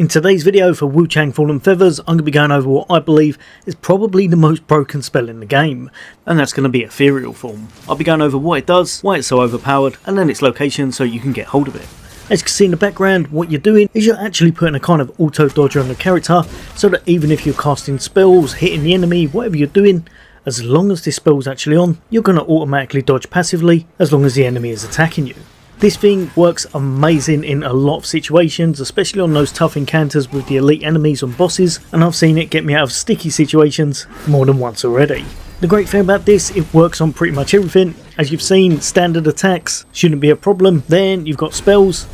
In today's video for Wu Chang Fallen Feathers, I'm going to be going over what I believe is probably the most broken spell in the game, and that's going to be Ethereal Form. I'll be going over what it does, why it's so overpowered, and then its location so you can get hold of it. As you can see in the background, what you're doing is you're actually putting a kind of auto dodger on the character, so that even if you're casting spells, hitting the enemy, whatever you're doing, as long as this spell's actually on, you're going to automatically dodge passively as long as the enemy is attacking you. This thing works amazing in a lot of situations, especially on those tough encounters with the elite enemies and bosses, and I've seen it get me out of sticky situations more than once already. The great thing about this, it works on pretty much everything. As you've seen, standard attacks shouldn't be a problem. Then you've got spells.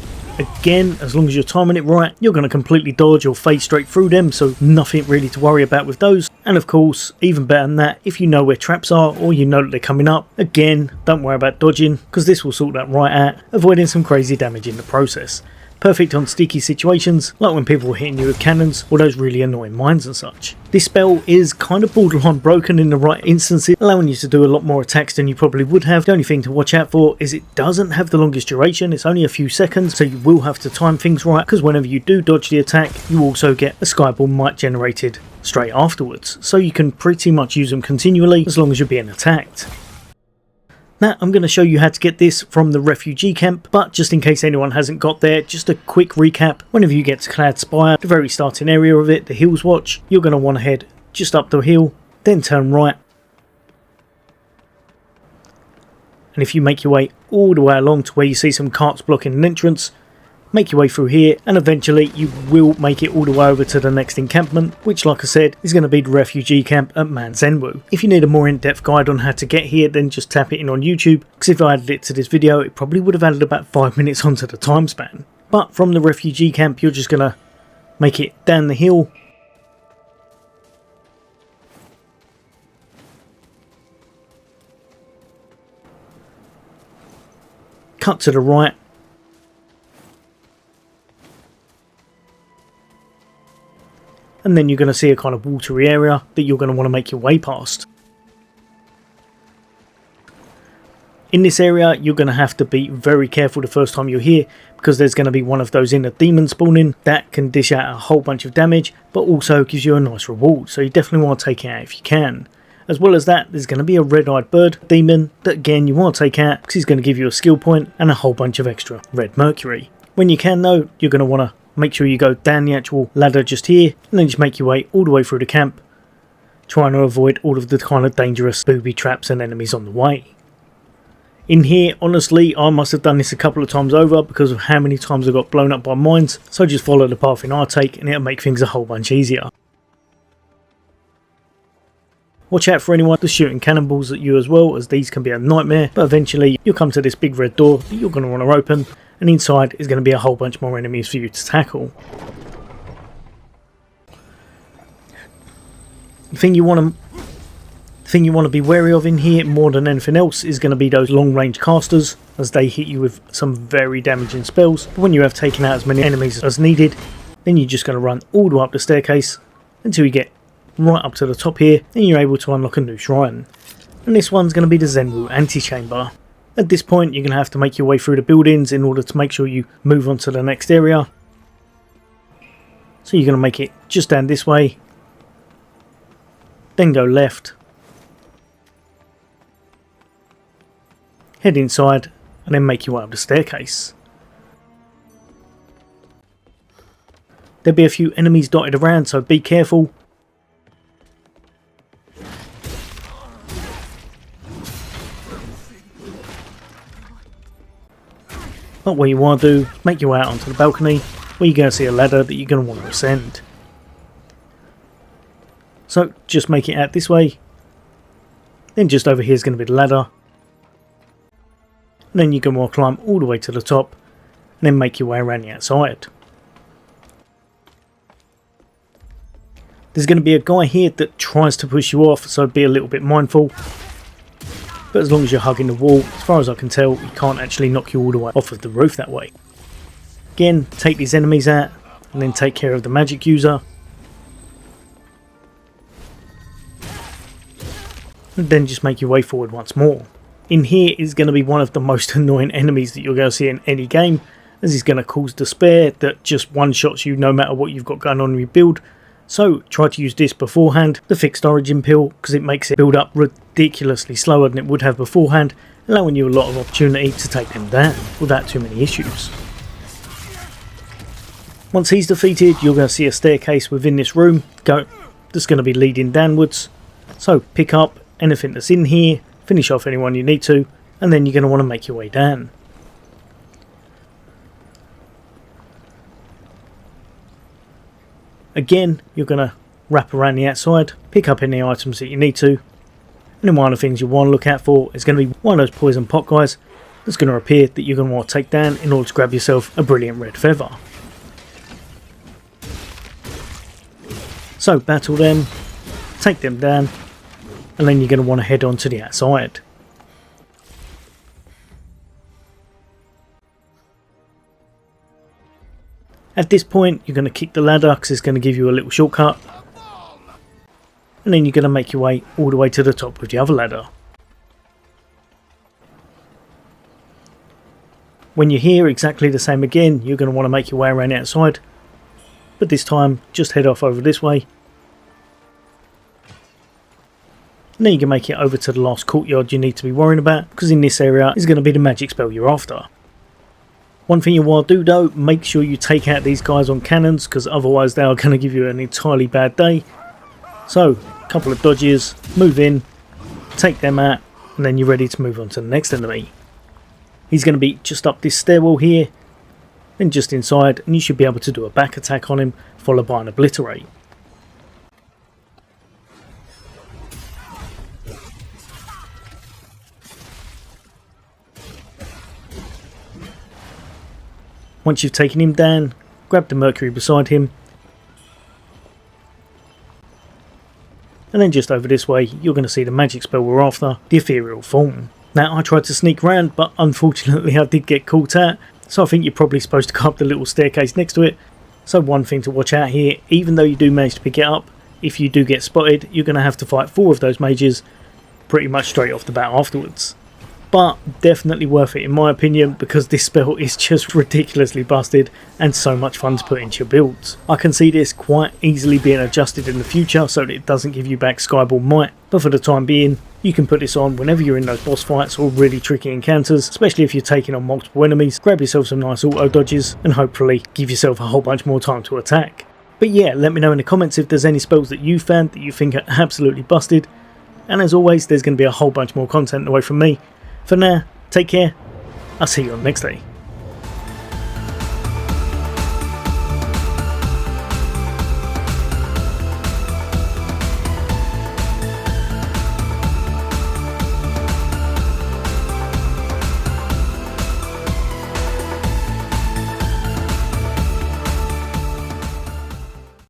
Again, as long as you're timing it right, you're going to completely dodge or phase straight through them, so nothing really to worry about with those. And of course, even better than that, if you know where traps are or you know that they're coming up, again, don't worry about dodging, because this will sort that right out, avoiding some crazy damage in the process. Perfect on sticky situations, like when people are hitting you with cannons or those really annoying mines and such. This spell is kind of borderline broken in the right instances, allowing you to do a lot more attacks than you probably would have. The only thing to watch out for is it doesn't have the longest duration, it's only a few seconds, so you will have to time things right, because whenever you do dodge the attack, you also get a skyball might generated straight afterwards, so you can pretty much use them continually as long as you're being attacked. Now I'm going to show you how to get this from the refugee camp, but just in case anyone hasn't got there, just a quick recap. Whenever you get to Cloud Spire, the very starting area of it, the Hills Watch, you're going to want to head just up the hill, then turn right. And if you make your way all the way along to where you see some carts blocking an entrance, make your way through here, and eventually you will make it all the way over to the next encampment, which, like I said, is going to be the refugee camp at Mount Zenwu. If you need a more in-depth guide on how to get here, then just tap it in on YouTube, because if I added it to this video, it probably would have added about 5 minutes onto the time span. But from the refugee camp, you're just going to make it down the hill, cut to the right, and then you're going to see a kind of watery area that you're going to want to make your way past. In this area, you're going to have to be very careful the first time you're here, because there's going to be one of those inner demons spawning that can dish out a whole bunch of damage, but also gives you a nice reward, so you definitely want to take it out if you can. As well as that, there's going to be a red-eyed bird demon that again you want to take out, because he's going to give you a skill point and a whole bunch of extra red mercury. When you can though, you're going to want to make sure you go down the actual ladder just here, and then just make your way all the way through the camp, trying to avoid all of the kind of dangerous booby traps and enemies on the way. In here, honestly, I must have done this a couple of times over because of how many times I got blown up by mines, so just follow the pathing I take and it'll make things a whole bunch easier. Watch out for anyone that's shooting cannonballs at you as well, as these can be a nightmare, but eventually you'll come to this big red door that you're going to want to open, and inside is going to be a whole bunch more enemies for you to tackle. The thing you want to be wary of in here more than anything else is going to be those long range casters, as they hit you with some very damaging spells. But when you have taken out as many enemies as needed, then you're just going to run all the way up the staircase until you get right up to the top here, and you're able to unlock a new shrine. And this one's going to be the Zenwu Antechamber. At this point, you're going to have to make your way through the buildings in order to make sure you move on to the next area. So you're going to make it just down this way, then go left, head inside, and then make your way up the staircase. There'll be a few enemies dotted around, so be careful. But what you want to do, make your way out onto the balcony, where you're going to see a ladder that you're going to want to ascend. So just make it out this way, then just over here is going to be the ladder, and then you can want to climb all the way to the top, and then make your way around the outside. There's going to be a guy here that tries to push you off, so be a little bit mindful. But as long as you're hugging the wall, as far as I can tell, he can't actually knock you all the way off of the roof that way. Again, take these enemies out, and then take care of the magic user. And then just make your way forward once more. In here is going to be one of the most annoying enemies that you're going to see in any game, as he's going to cause despair that just one-shots you no matter what you've got going on in your build. So try to use this beforehand, the fixed origin pill, because it makes it build up ridiculously slower than it would have beforehand, allowing you a lot of opportunity to take them down without too many issues. Once he's defeated, you're going to see a staircase within this room that's going to be leading downwards. So pick up anything that's in here, finish off anyone you need to, and then you're going to want to make your way down. Again, you're going to wrap around the outside, pick up any items that you need to, and then one of the things you want to look out for is going to be one of those poison pot guys that's going to appear that you're going to want to take down in order to grab yourself a brilliant red feather. So battle them, take them down, and then you're going to want to head on to the outside. At this point, you're going to kick the ladder because it's going to give you a little shortcut. And then you're going to make your way all the way to the top with the other ladder. When you're here, exactly the same again, you're going to want to make your way around the outside. But this time, just head off over this way. And then you can make it over to the last courtyard you need to be worrying about, because in this area is going to be the magic spell you're after. One thing you want to do though, make sure you take out these guys on cannons, because otherwise they are going to give you an entirely bad day. So, a couple of dodges, move in, take them out, and then you're ready to move on to the next enemy. He's going to be just up this stairwell here, then just inside, and you should be able to do a back attack on him, followed by an obliterate. Once you've taken him down, grab the Mercury beside him, and then just over this way you're going to see the magic spell we're after, the Ethereal Form. Now I tried to sneak around, but unfortunately I did get caught out, so I think you're probably supposed to go up the little staircase next to it. So one thing to watch out here, even though you do manage to pick it up, if you do get spotted you're going to have to fight 4 of those mages pretty much straight off the bat afterwards. But definitely worth it in my opinion, because this spell is just ridiculously busted and so much fun to put into your builds. I can see this quite easily being adjusted in the future so that it doesn't give you back Skyball Might, but for the time being you can put this on whenever you're in those boss fights or really tricky encounters, especially if you're taking on multiple enemies. Grab yourself some nice auto dodges and hopefully give yourself a whole bunch more time to attack. But yeah, let me know in the comments if there's any spells that you found that you think are absolutely busted, and as always there's going to be a whole bunch more content away from me. For now, take care, I'll see you on next day.